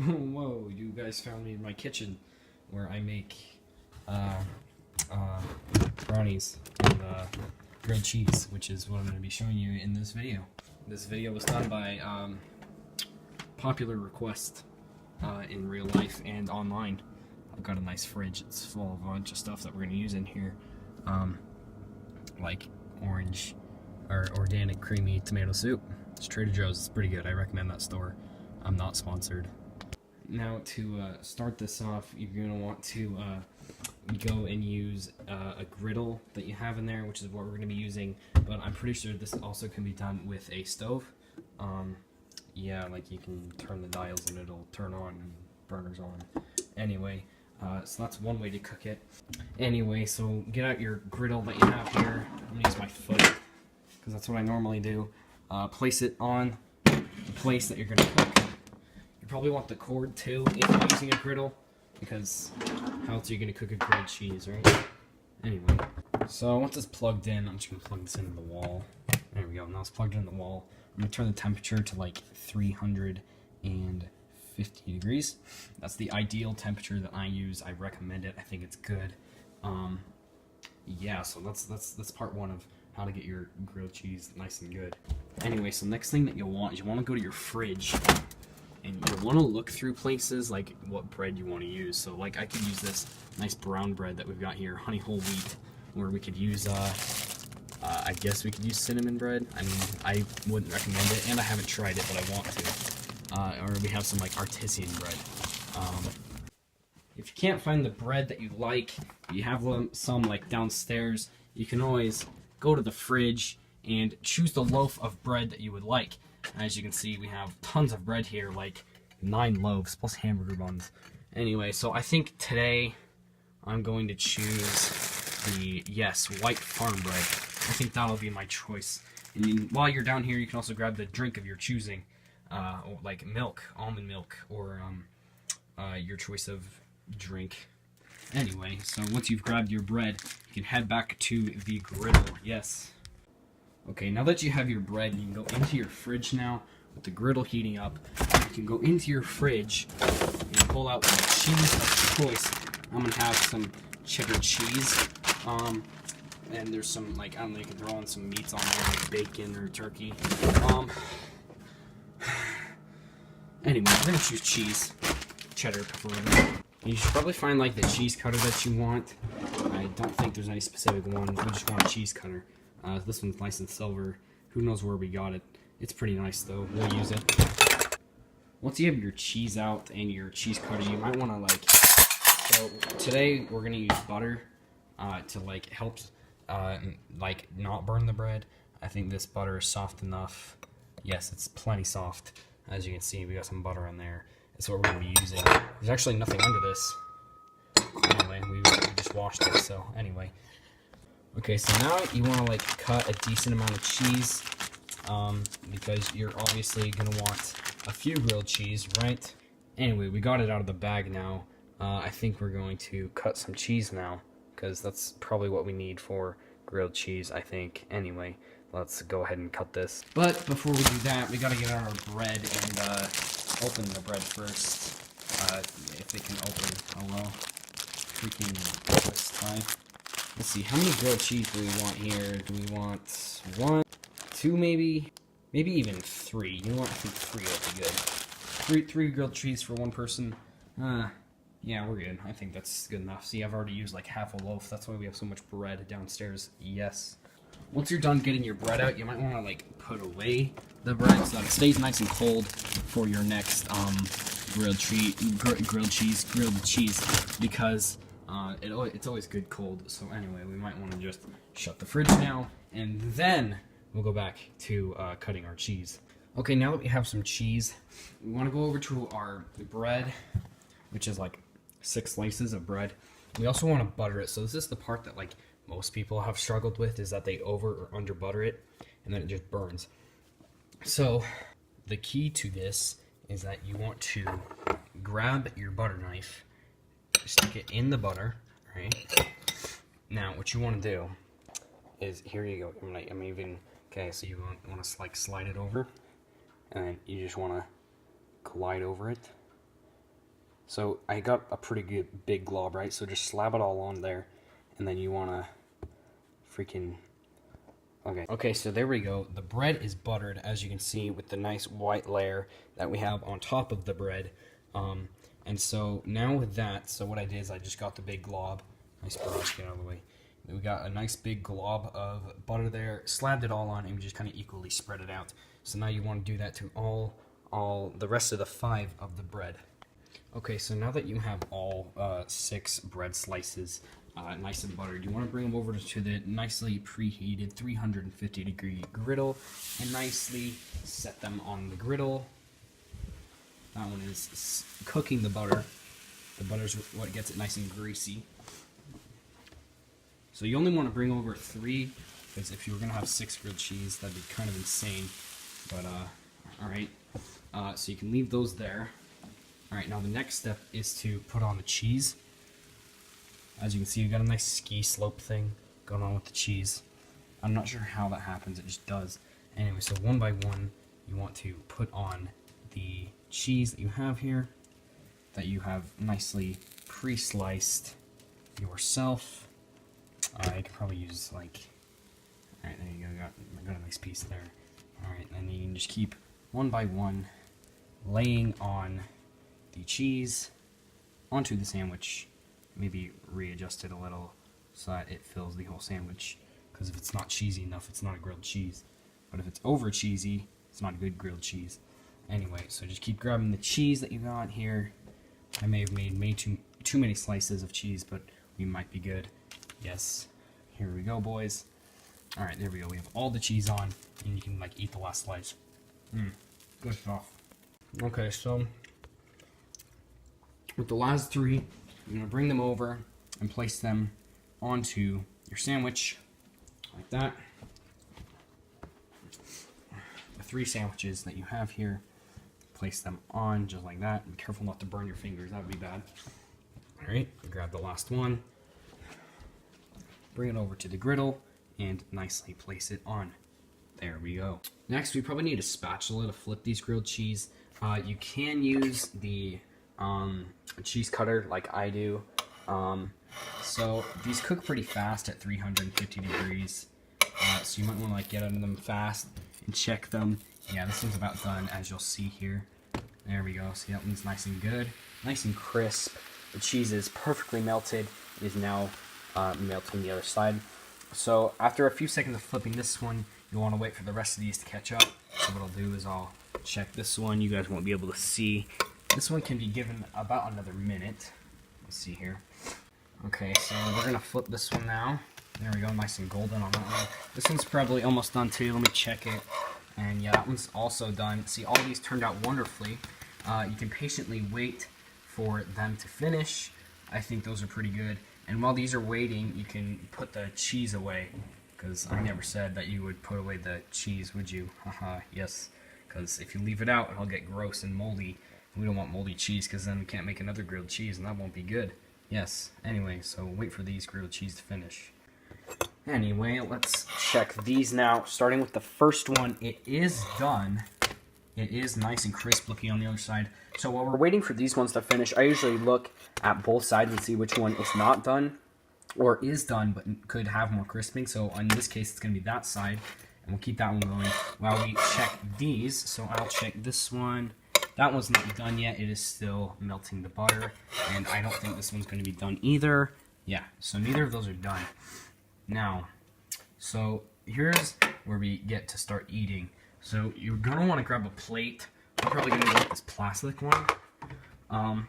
Whoa, you guys found me in my kitchen where I make uh, uh, brownies and grilled cheese, which is what I'm going to be showing you in this video. This video was done by popular request in real life and online. I've got a nice fridge. It's full of a bunch of stuff that we're going to use in here, like orange or organic creamy tomato soup. It's Trader Joe's. It's pretty good. I recommend that store. I'm not sponsored. Now to start this off, you're going to want to go and use a griddle that you have in there, which is what we're going to be using, but I'm pretty sure this also can be done with a stove. Yeah, like you can turn the dials and it'll turn on and burners on. Anyway, so that's one way to cook it. Anyway, so get out your griddle that you have here. I'm going to use my foot because that's what I normally do. Place it on the place that you're going to cook. You probably want the cord too if you're using a griddle, because how else are you going to cook a grilled cheese, right? Anyway, so once it's plugged in, I'm just going to plug this into the wall. There we go, now it's plugged in the wall. I'm going to turn the temperature to like 350 degrees. That's the ideal temperature that I use. I recommend it. I think it's good. Yeah, so that's part one of how to get your grilled cheese nice and good. Anyway, so next thing that you'll want is you want to go to your fridge. And you want to look through places like what bread you want to use. So like I could use this nice brown bread that we've got here, honey whole wheat, or we could use, I guess we could use cinnamon bread. I mean, I wouldn't recommend it, and I haven't tried it, but I want to. Or we have some like artisan bread. If you can't find the bread that you like, you have some like downstairs, you can always go to the fridge and choose the loaf of bread that you would like. As you can see, we have tons of bread here, like 9 loaves plus hamburger buns. Anyway, so I think today I'm going to choose the, yes, white farm bread. I think that'll be my choice. And while you're down here, you can also grab the drink of your choosing, like milk, almond milk, or your choice of drink. Anyway, so once you've grabbed your bread, you can head back to the griddle. Yes. Okay, now that you have your bread, you can go into your fridge now with the griddle heating up. You can go into your fridge and pull out the cheese of choice. I'm gonna have some cheddar cheese, and there's some, like, I don't know, you can throw in some meats on there, like bacon or turkey. Anyway, we're gonna choose cheese, cheddar preferably. You should probably find like the cheese cutter that you want. I don't think there's any specific one. We just want a cheese cutter. This one's nice and silver. Who knows where we got it. It's pretty nice though. We'll use it. Once you have your cheese out and your cheese cutter, you might want to like... So today we're going to use butter to like help like not burn the bread. I think this butter is soft enough. Yes, it's plenty soft. As you can see, we got some butter in there. That's what we're going to be using. There's actually nothing under this. Anyway, we just washed it, so anyway. Okay, so now you want to like cut a decent amount of cheese, because you're obviously going to want a few grilled cheese, right? Anyway, we got it out of the bag now. I think we're going to cut some cheese now, because that's probably what we need for grilled cheese, I think. Anyway, let's go ahead and cut this. But before we do that, we got to get out our bread and open the bread first. If it can open. Oh well. Freaking twist tie. Let's see, how many grilled cheese do we want here? Do we want 1, 2 maybe? Maybe even 3. You know what? I think 3 will be good. 3 grilled cheese for 1 person. Yeah, we're good. I think that's good enough. See, I've already used like half a loaf. That's why we have so much bread downstairs. Yes. Once you're done getting your bread out, you might want to like put away the bread so that it stays nice and cold for your next grilled cheese, because it's always good cold. So anyway, we might want to just shut the fridge now, and then we'll go back to cutting our cheese. Okay, now that we have some cheese, we want to go over to our bread, which is like 6 slices of bread. We also want to butter it. So this is the part that like most people have struggled with, is that they over or under butter it, and then it just burns. So the key to this is that you want to grab your butter knife, stick it in the butter, right? Now, what you want to do is, here you go. I'm even, okay, so you want to like slide it over, and then you just want to glide over it, So I got a pretty good big glob, right? So just slap it all on there, and then you wanna freaking... Okay, so there we go. The bread is buttered, as you can see, with the nice white layer that we have on top of the bread. And so now with that, so what I did is I just got the big glob. Nice brush, get out of the way. Then we got a nice big glob of butter there, slapped it all on, and we just kind of equally spread it out. So now you want to do that to all the rest of the 5 of the bread. Okay, so now that you have all 6 bread slices nice and buttered, you want to bring them over to the nicely preheated 350-degree griddle and nicely set them on the griddle. That one is cooking the butter. The butter's what gets it nice and greasy. So you only want to bring over 3, because if you were going to have 6 grilled cheese, that'd be kind of insane. But, alright. So you can leave those there. Alright, now the next step is to put on the cheese. As you can see, you got a nice ski slope thing going on with the cheese. I'm not sure how that happens, it just does. Anyway, so one by one, you want to put on the cheese that you have here, that you have nicely pre-sliced yourself. You can probably use like, alright, there you go, got a nice piece there. Alright, then you can just keep one by one laying on the cheese onto the sandwich. Maybe readjust it a little so that it fills the whole sandwich, because if it's not cheesy enough, it's not a grilled cheese. But if it's over cheesy, it's not a good grilled cheese. Anyway, so just keep grabbing the cheese that you got here. I may have made too many slices of cheese, but we might be good. Yes, here we go, boys. Alright, there we go. We have all the cheese on, and you can like eat the last slice. Good stuff. Okay, so with the last 3, you're going to bring them over and place them onto your sandwich, like that. The 3 sandwiches that you have here, place them on just like that. Be careful not to burn your fingers, that would be bad. Alright, grab the last one, bring it over to the griddle, and nicely place it on. There we go. Next, we probably need a spatula to flip these grilled cheese. You can use the cheese cutter like I do. So these cook pretty fast at 350 degrees. So you might want to like get under them fast and check them. Yeah, this one's about done, as you'll see here. There we go. See, that one's nice and good, nice and crisp. The cheese is perfectly melted. It is now melting the other side. So after a few seconds of flipping this one, you'll want to wait for the rest of these to catch up. So what I'll do is I'll check this one. You guys won't be able to see. This one can be given about another minute. Let's see here. Okay, so we're going to flip this one now. There we go, nice and golden on that one. This one's probably almost done too. Let me check it. And yeah, that one's also done. See, all these turned out wonderfully. You can patiently wait for them to finish. I think those are pretty good. And while these are waiting, you can put the cheese away. Because I never said that you would put away the cheese, would you? Haha, yes. Because if you leave it out, it'll get gross and moldy. We don't want moldy cheese, because then we can't make another grilled cheese, and that won't be good. Yes, anyway, so wait for these grilled cheese to finish. Anyway, let's check these now. Starting with the first one, it is done. It is nice and crisp looking on the other side. So while we're waiting for these ones to finish, I usually look at both sides and see which one is not done, or is done but could have more crisping. So in this case, it's going to be that side, and we'll keep that one going while we check these. So I'll check this one. That one's not done yet. It is still melting the butter, and I don't think this one's going to be done either. Yeah, so neither of those are done. Now, so here's where we get to start eating. So you're going to want to grab a plate. I'm probably going to go with this plastic one.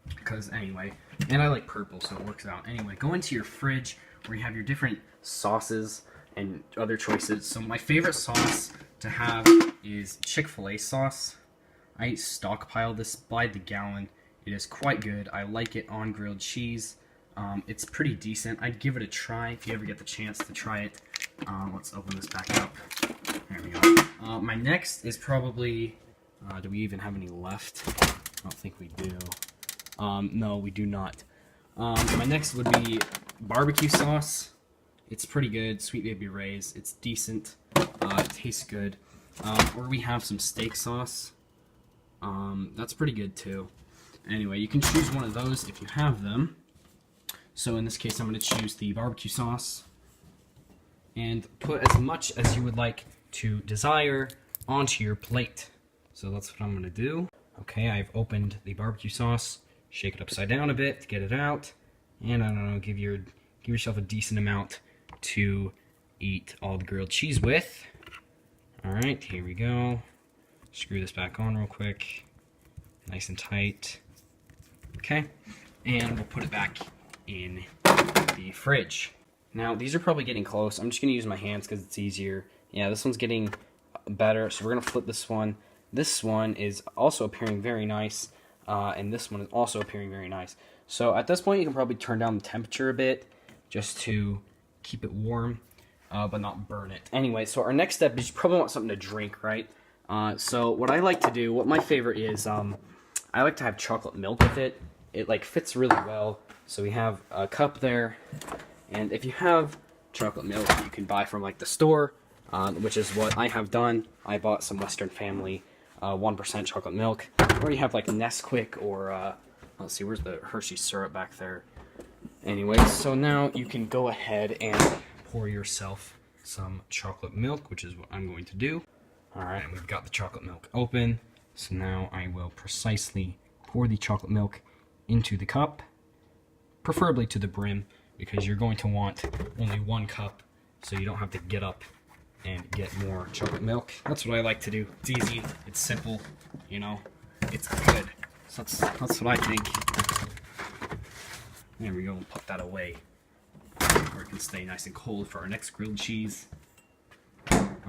Because anyway, and I like purple, so it works out. Anyway, go into your fridge where you have your different sauces and other choices. So my favorite sauce to have is Chick-fil-A sauce. I stockpile this by the gallon. It is quite good. I like it on grilled cheese. It's pretty decent. I'd give it a try if you ever get the chance to try it. Let's open this back up. There we go. My next is probably... do we even have any left? I don't think we do. No, we do not. My next would be barbecue sauce. It's pretty good. Sweet Baby Ray's. It's decent. It tastes good. Or we have some steak sauce. That's pretty good too. Anyway, you can choose one of those if you have them. So in this case, I'm going to choose the barbecue sauce and put as much as you would like to desire onto your plate. So that's what I'm going to do. Okay, I've opened the barbecue sauce, shake it upside down a bit to get it out, and I don't know, give yourself a decent amount to eat all the grilled cheese with. Alright, here we go. Screw this back on real quick. Nice and tight. Okay, and we'll put it back in the fridge. Now, these are probably getting close. I'm just going to use my hands because it's easier. Yeah, this one's getting better, so we're going to flip this one. This one is also appearing very nice, and this one is also appearing very nice. So at this point, you can probably turn down the temperature a bit just to keep it warm, but not burn it. Anyway, so our next step is you probably want something to drink, right? So what I like to do, what my favorite is, I like to have chocolate milk with it. It like fits really well. So we have a cup there, and if you have chocolate milk you can buy from like the store, which is what I have done. I bought some Western Family 1% chocolate milk, or you have like Nesquik or let's see, where's the Hershey syrup back there? Anyway, so now you can go ahead and pour yourself some chocolate milk, which is what I'm going to do. Alright, we've got the chocolate milk open, so now I will precisely pour the chocolate milk into the cup, preferably to the brim, because you're going to want only one cup, so you don't have to get up and get more chocolate milk. That's what I like to do. It's easy, it's simple, you know, it's good. So that's what I think. There we go, we'll put that away, or it can stay nice and cold for our next grilled cheese.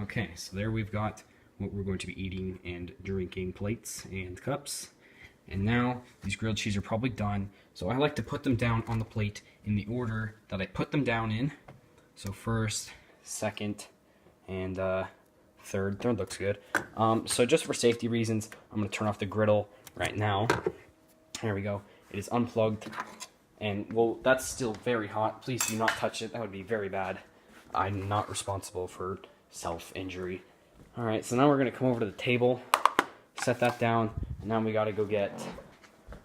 Okay, so there we've got what we're going to be eating and drinking plates and cups. And now these grilled cheese are probably done, so I like to put them down on the plate in the order that I put them down in. So first, second, and third. Third looks good. So just for safety reasons, I'm going to turn off the griddle right now. There we go. It is unplugged, and well, that's still very hot. Please do not touch it. That would be very bad. I'm not responsible for self-injury. Alright, so now we're going to come over to the table, set that down, and now we got to go get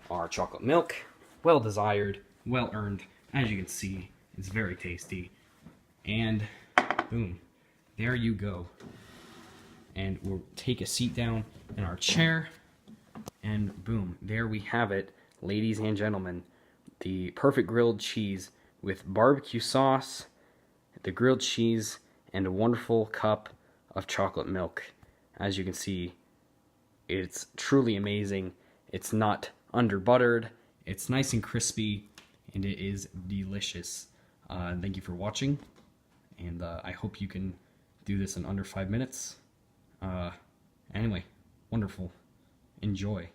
our chocolate milk. Well desired, well earned. As you can see, it's very tasty. And boom, there you go. And we'll take a seat down in our chair, and boom, there we have it, ladies and gentlemen. The perfect grilled cheese with barbecue sauce, the grilled cheese, and a wonderful cup of chocolate milk. As you can see, it's truly amazing. It's not under buttered, it's nice and crispy, and it is delicious. Thank you for watching, and I hope you can do this in under 5 minutes. Anyway, wonderful. Enjoy.